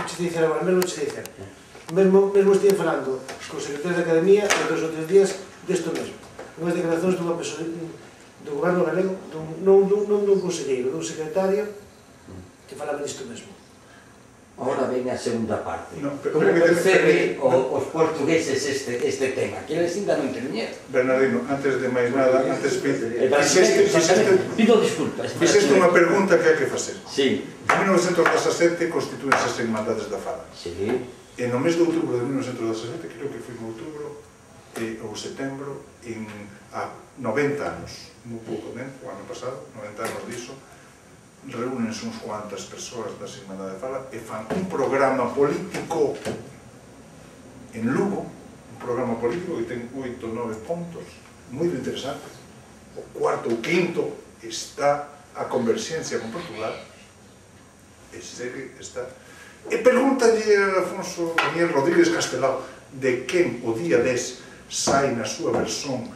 che dicen agora, mesmo che dicen. Mesmo estive falando con o secretario da Academia há 2 ou 3 días desto mesmo. Unhas declaracións dunha persoa do goberno galego, non dun conselleiro, dun secretario que falaba disto mesmo. Ahora ven a segunda parte. Como percebe os portugueses este tema? Que eles ainda non teñen. Bernardino, antes de máis nada, antes pido disculpas. Fixeste unha pregunta que hai que facer. Sí. En 1917 constituense as Irmandades da Fala. Sí. E no mes de outubro de 1917, creo que foi en outubro ou setembro, a 90 anos, moi pouco tempo, o ano pasado, 90 anos diso, reúnense uns cuantas persoas das Irmandades da Fala e fan un programa político en Lugo, un programa político que ten 8 ou 9 puntos, moi interesantes. O cuarto ou quinto está a converxencia con Portugal, e segue está. E pregúntalle a Alfonso Daniel Rodríguez Castelao de quen o día 10 sai na súa versón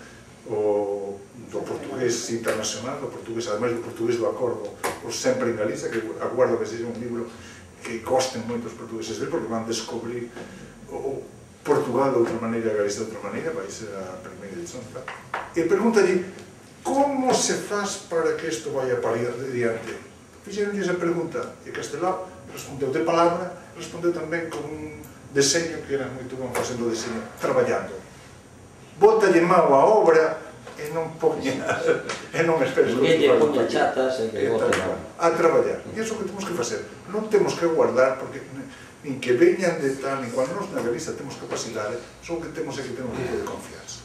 do portugués internacional, do portugués, ademais do portugués do acordo, o Sempre en Galicia, que aguardo que seja un libro que gosten moito os portugueses ver, porque van descobrir Portugal de outra maneira e Galicia de outra maneira, vai ser a primeira edición. E pregúntalle como se faz para que isto vaya para adiante. Fixeronlle esa pregunta e Castelao respondeu de palabra, respondeu tamén con un deseño que era moito bom facendo deseño, traballando. Bótalle mau a obra e non poña, e non esperes que lle poña chatas e que bote a traballar. E iso que temos que facer. Non temos que guardar, porque nin que veñan de tal, nin cuando nos na Galiza temos capacidade, só que temos é que ter un pouco de confianza.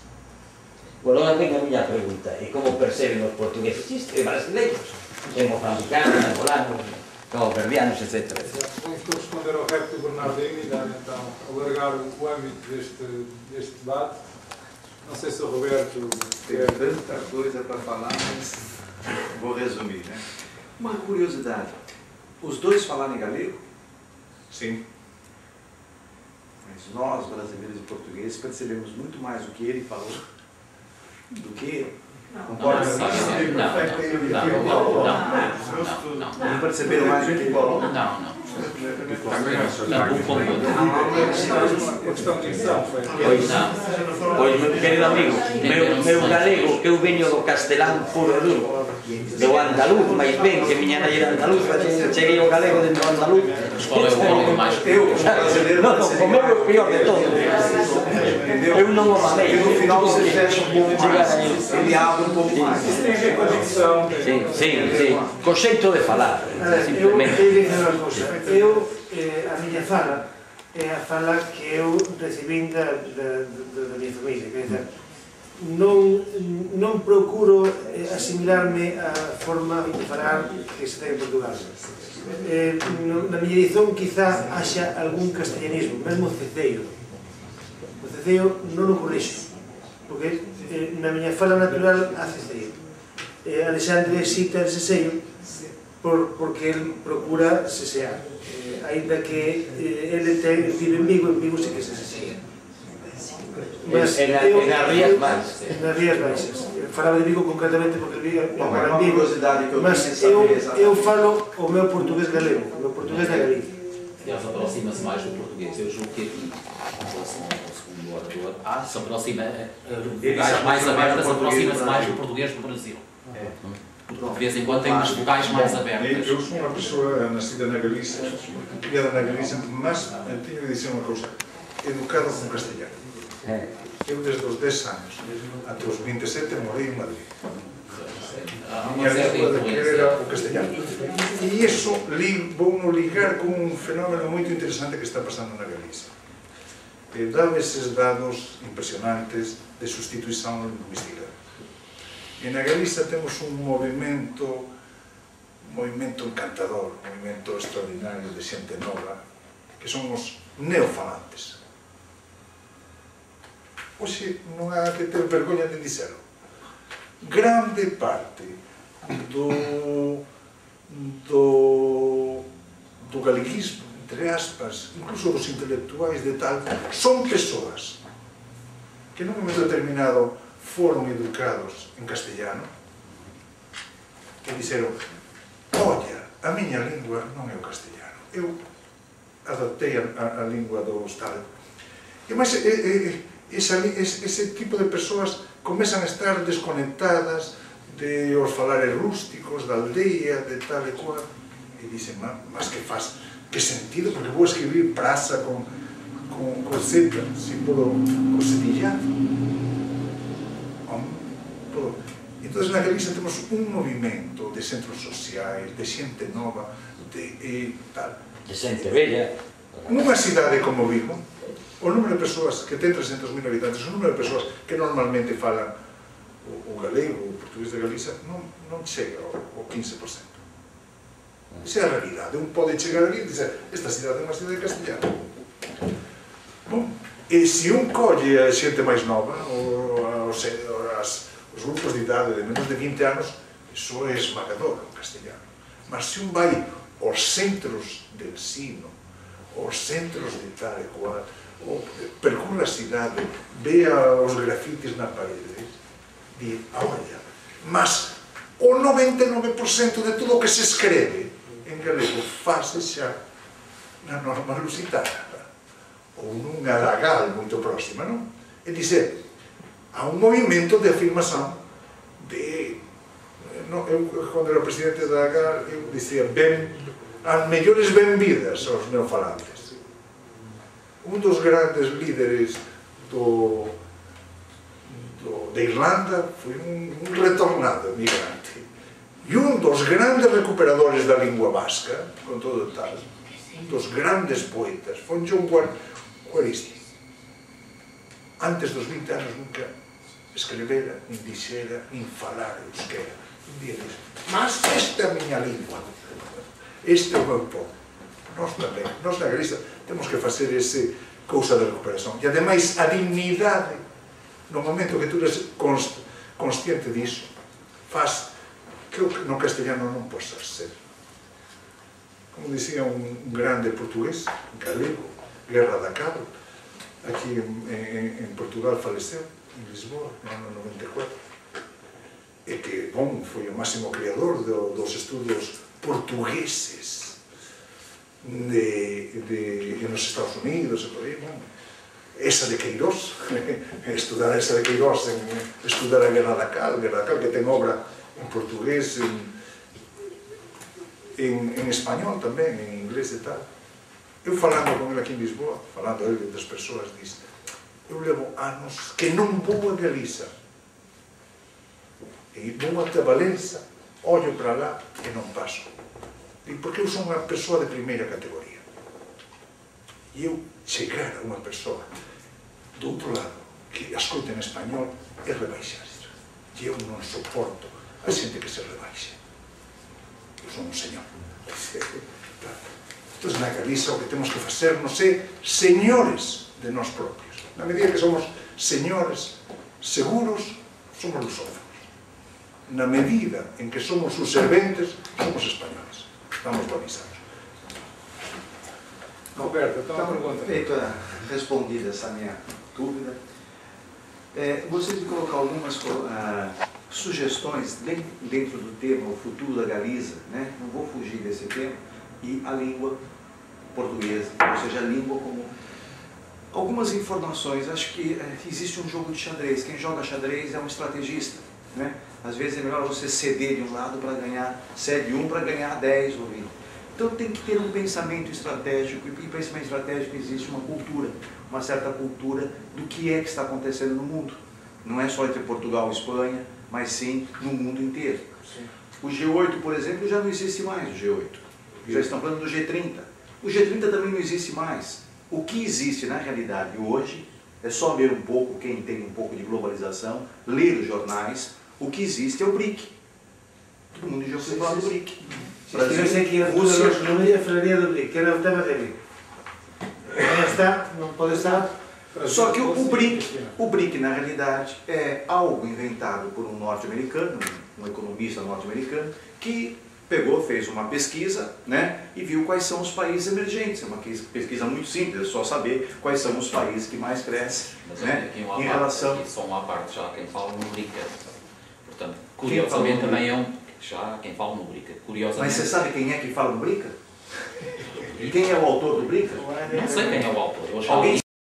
Bueno, ahora venga a miña pregunta, e como perceben os portugueses isto, e brasileiros, e mozambicanos, angolanos, verdianos, etc. Vamos responder ao repto do Bernardino e dar então, alargar o âmbito deste debate. Não sei se o Roberto tem tanta coisa para falar, mas vou resumir, né? Uma curiosidade, os dois falaram em galego? Sim. Mas nós, brasileiros e portugueses, percebemos muito mais o que ele falou do que concorda? Não perceberam mais do que ele falou? Não. Pois, meu querido amigo, meu galego, que eu veño do castelán puro e duro, do andaluz, máis ben, que miña nai era andaluz, cheguei ao galego dentro do andaluz. Qual é o valor máis brasileiro? Non, o meu é o peor de todo. Eu non o mamei. E no final você fecha um pouco mais, ele abre um pouco mais. Isso tem a ver com a dicção. Sim. Co xeito de falar, simplemente. Eu, a miña fala é a fala que eu recibín da miña familia, quer dizer, non procuro asimilarme á forma de falar que se ten en Portugal. Na miña edición quizá haxa algún castellanismo, mesmo ceceiro. O ceceiro non o corrixo, porque na miña fala natural há ceceiro. Alexandre cita ese sello porque ele procura sesear, ainda que ele vive en Vigo sí que se sesea. En as Rías Baixas. Nas Rías Baixas. Falaba de Vigo concretamente porque vive en Vigo, mas eu falo o meu portugués galego, o meu portugués da Galicia. Aliás, aproxima-se mais do português. Eu julgo que aqui, em relação ao segundo orador, se aproxima, vogais mais abertas, aproxima-se mais do português do Brasil. De vez em quando tem umas vogais mais abertas. Eu sou unha persoa nascida na Galicia, criada na Galicia, mas teño que dizer unha cousa, educado con castellano. Eu desde os 10 anos até os 27 morei en Madrid. A miña lingua de que era o castellano. E iso vou ligar con un fenómeno moito interesante que está pasando na Galicia. Dá eses dados impresionantes de sustituição lingüística. E na Galicia temos un movimento encantador, un movimento extraordinario de xente nova, que son os neofalantes. Oxe, non há que ter vergoña de dixelo. Grande parte do galeguismo, entre aspas, incluso dos intelectuais de tal, son persoas que nun momento determinado foron educados en castellano e dixeron: olla, a miña lingua non é o castellano, eu adaptei a língua do Estado. E máis, ese tipo de persoas comezan a estar desconectadas de os falares rústicos, da aldeia, de tal e cual, e dicen, mas que faz, que sentido, porque vou escribir praza con Z, si podo cosedillar. Entón, na Galicia temos un movimento de centros sociais, de xente nova, de tal. De xente bella. Nunha cidade como Vigo, o número de persoas que ten 300.000 habitantes, o número de persoas que normalmente falan o galego, o portugués de Galicia, non chega ao 15%. Esa é a realidade. Un pode chegar ali e dizer, esta cidade é unha cidade castellana. Bom, e se un colle a xente máis nova, os grupos de idade de menos de 20 anos, iso é esmagador o castellano. Mas se un vai aos centros de ensino, aos centros de tal e cual, percorre a cidade, ve os grafitis na parede, di, olha, mas o 99% de todo o que se escreve en galego fase xa na norma lusitana ou nunha lagal moito próxima, non? É dizer, há un movimento de afirmación de... Eu, cando era presidente da lagal, eu dicía, as mellores benvidas aos neofalantes. Un dos grandes líderes de Irlanda foi un retornado migrante. E un dos grandes recuperadores da lingua vasca, con todo tal, un dos grandes poetas, foi John Juaristi. Antes dos 20 anos nunca escrevera, nin dixera, nin falara euskera. Un día dixo, mas esta é a miña lingua, este é o meu povo. Nós tamén, nós na Galicia temos que facer ese cousa de recuperación. E ademais a dignidade, no momento que tú eres consciente disso, faz que no castellano non posas ser. Como dicía un grande portugués, galego, Guerra da Cabo, aquí en Portugal faleceu, en Lisboa, no ano 94, e que, bom, foi o máximo creador dos estudos portugueses nos Estados Unidos e por aí, bom, esa de Queirós, estudar esa de Queirós, estudar a Guerra da Cal, que ten obra en portugués, en español tamén, en inglés e tal. Eu falando con ele aquí en Lisboa, falando a ele das persoas, diz, eu levo anos que non vou a Galiza, e vou até Valença, ollo para lá e non paso. Porque eu son unha persoa de primeira categoría. E eu chegar a unha persoa do outro lado que escoita en español é rebaixar. E eu non soporto a xente que se rebaixa. Eu son un señor. Entón, na Galiza o que temos que facernos é señores de nós propios. Na medida que somos señores seguros, somos lusófonos. Na medida en que somos os serventes, somos españoles. Estamos balizados. Roberto, então uma pergunta. Feita, respondida essa minha dúvida, gostaria de colocar algumas sugestões dentro do tema o futuro da Galiza, né? Não vou fugir desse tema, e a língua portuguesa, ou seja, a língua como... Algumas informações, acho que existe um jogo de xadrez, quem joga xadrez é um estrategista, né? Às vezes é melhor você ceder de um lado para ganhar, cede um para ganhar 10 ou 20. Então tem que ter um pensamento estratégico, e em pensamento estratégico existe uma cultura, uma certa cultura do que é que está acontecendo no mundo. Não é só entre Portugal e Espanha, mas sim no mundo inteiro. Sim. O G8, por exemplo, já não existe mais, o G8. Já estão falando do G30. O G30 também não existe mais. O que existe na realidade hoje, é só ler um pouco, quem tem um pouco de globalização, ler os jornais, o que existe é o BRIC. Todo mundo já foi falar do BRIC. Brasil, aqui a Rússia, não ia falaria do BRIC, que era o tema dele. Não está, não pode estar. Só que o BRIC, na realidade, é algo inventado por um norte-americano, um economista norte-americano, que pegou, fez uma pesquisa, né, e viu quais são os países emergentes. É uma pesquisa muito simples, é só saber quais são os países que mais crescem, né, em relação... Só uma parte já, quem fala no BRIC. Portanto, curiosamente também é já quem fala no BRIC. Curiosamente... Mas você sabe quem é que fala no BRIC? E quem é o autor do Brinca? Não sei quem é o autor. Eu achava Alguém